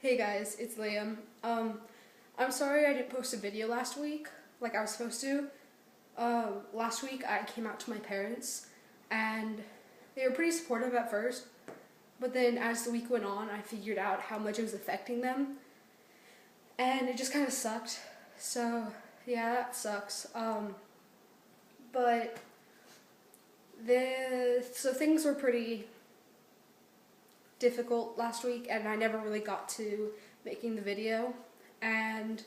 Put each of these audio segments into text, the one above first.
Hey guys, it's Liam. I'm sorry I didn't post a video last week like I was supposed to. Last week I came out to my parents and they were pretty supportive at first, but then as the week went on I figured out how much it was affecting them and it just kind of sucked. So yeah, that sucks. But so things were pretty difficult last week and I never really got to making the video, and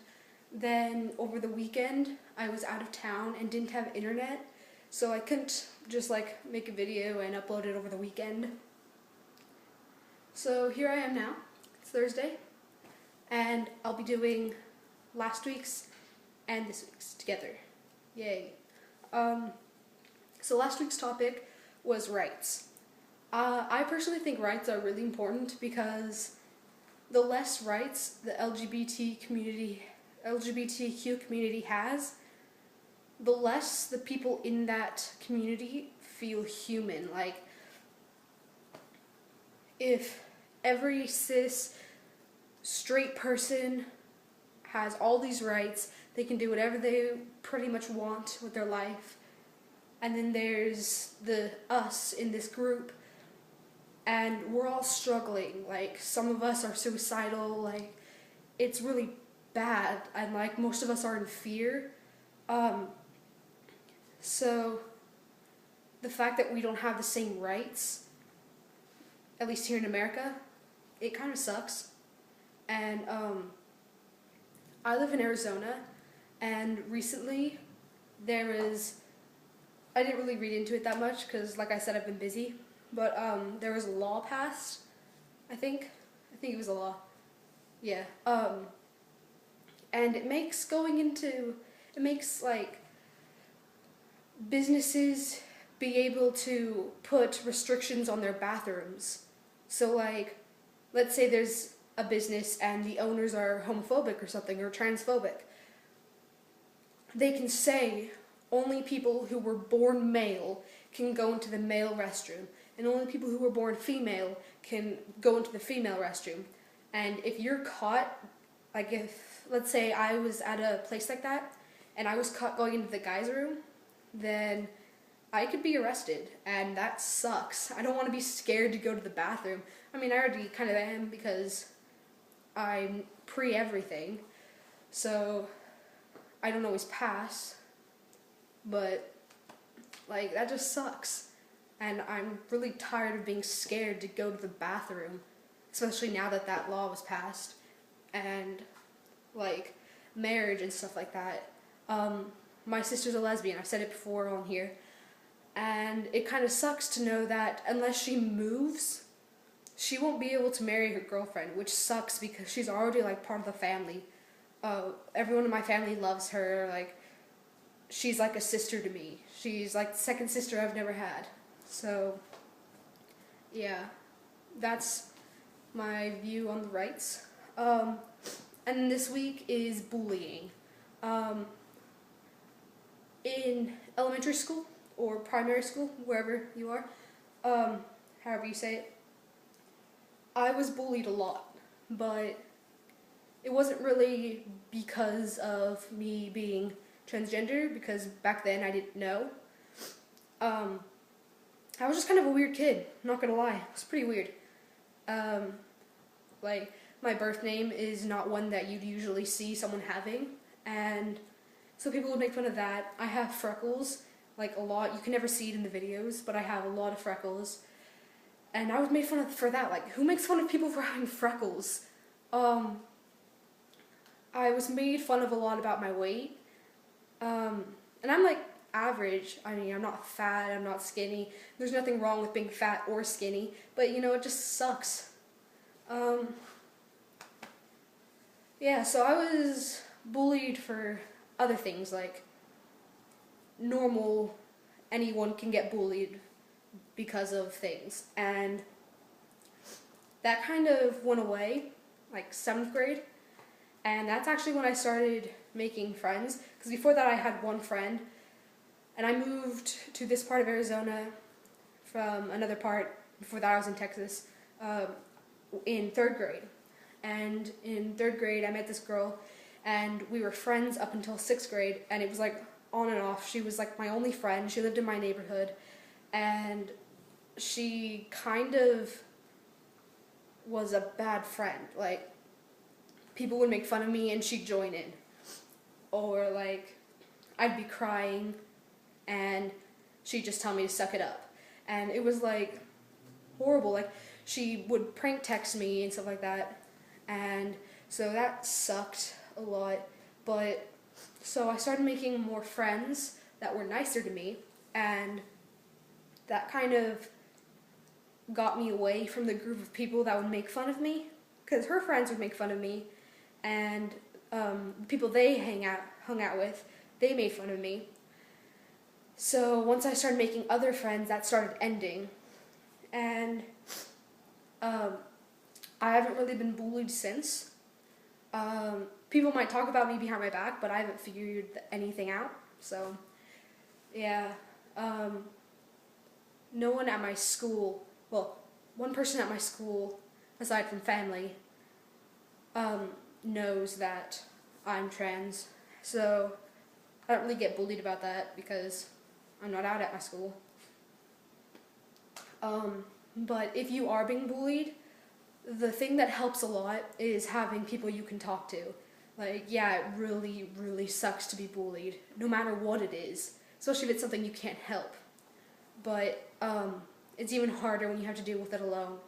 then over the weekend I was out of town and didn't have internet, so I couldn't just make a video and upload it over the weekend. So here I am now. It's Thursday and I'll be doing last week's and this week's together. Yay. So last week's topic was rights. I personally think rights are really important because the less rights the LGBTQ community has, the less the people in that community feel human. Like, if every cis straight person has all these rights, they can do whatever they pretty much want with their life, and then there's us in this group, and we're all struggling. Like, some of us are suicidal, like, it's really bad, and most of us are in fear. So the fact that we don't have the same rights, at least here in America, it kind of sucks. And I live in Arizona, and recently I didn't really read into it that much because, like I said, I've been busy. But there was a law passed, I think it was a law, yeah, and it makes businesses be able to put restrictions on their bathrooms. So let's say there's a business and the owners are homophobic or something, or transphobic. They can say only people who were born male can go into the male restroom, and only people who were born female can go into the female restroom. And if you're caught, let's say I was at a place like that, and I was caught going into the guys' room, then I could be arrested, and that sucks. I don't want to be scared to go to the bathroom. I mean, I already kind of am because I'm pre-everything, so I don't always pass, but that just sucks. And I'm really tired of being scared to go to the bathroom, especially now that that law was passed, and marriage and stuff like that. My sister's a lesbian, I've said it before on here, and it kind of sucks to know that unless she moves, she won't be able to marry her girlfriend, which sucks because she's already part of the family. Everyone in my family loves her, she's like a sister to me. She's the second sister I've never had. So, yeah, that's my view on the rights. And this week is bullying. In elementary school or primary school, wherever you are, however you say it, I was bullied a lot, but it wasn't really because of me being transgender, because back then I didn't know. I was just kind of a weird kid, not gonna lie. It was pretty weird. My birth name is not one that you'd usually see someone having, and so people would make fun of that. I have freckles, a lot. You can never see it in the videos, but I have a lot of freckles, and I was made fun of for that. Who makes fun of people for having freckles? I was made fun of a lot about my weight, and I'm average. I mean, I'm not fat, I'm not skinny. There's nothing wrong with being fat or skinny, but it just sucks. Yeah, so I was bullied for other things, normal, anyone can get bullied because of things, and that kind of went away, 7th grade, and that's actually when I started making friends, because before that I had one friend, and I moved to this part of Arizona from another part. Before that I was in Texas, in 3rd grade. and in 3rd grade I met this girl, and we were friends up until 6th grade, and it was like on and off. She was like my only friend. She lived in my neighborhood, and she kind of was a bad friend. Like, people would make fun of me and she'd join in. Or like, I'd be crying and she'd just tell me to suck it up. And it was like horrible. Like, she would prank text me and stuff like that. And so that sucked a lot. But so I started making more friends that were nicer to me, and that kind of got me away from the group of people that would make fun of me, because her friends would make fun of me, and the people they hung out with, they made fun of me. So once I started making other friends, that started ending, and I haven't really been bullied since. People might talk about me behind my back, but I haven't figured anything out. So yeah, no one at my school, well, one person at my school, aside from family, knows that I'm trans. So I don't really get bullied about that because I'm not out at my school. But if you are being bullied, the thing that helps a lot is having people you can talk to. Like, yeah, it really, really sucks to be bullied, no matter what it is, especially if it's something you can't help. But it's even harder when you have to deal with it alone.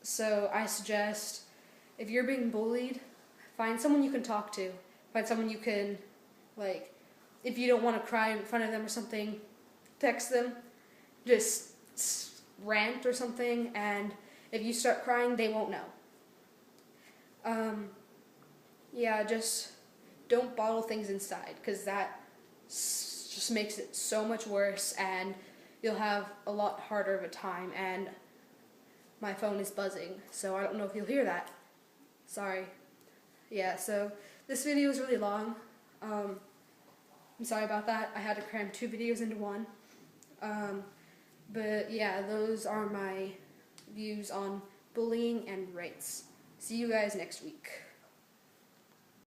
So I suggest, if you're being bullied, find someone you can talk to. Find someone you can, like, if you don't want to cry in front of them or something, text them. Just rant or something, and if you start crying, they won't know. Yeah, just don't bottle things inside, because that just makes it so much worse, and you'll have a lot harder of a time. And my phone is buzzing, so I don't know if you'll hear that. Sorry. Yeah, so this video is really long. I'm sorry about that. I had to cram 2 videos into one. But yeah, those are my views on bullying and rights. See you guys next week.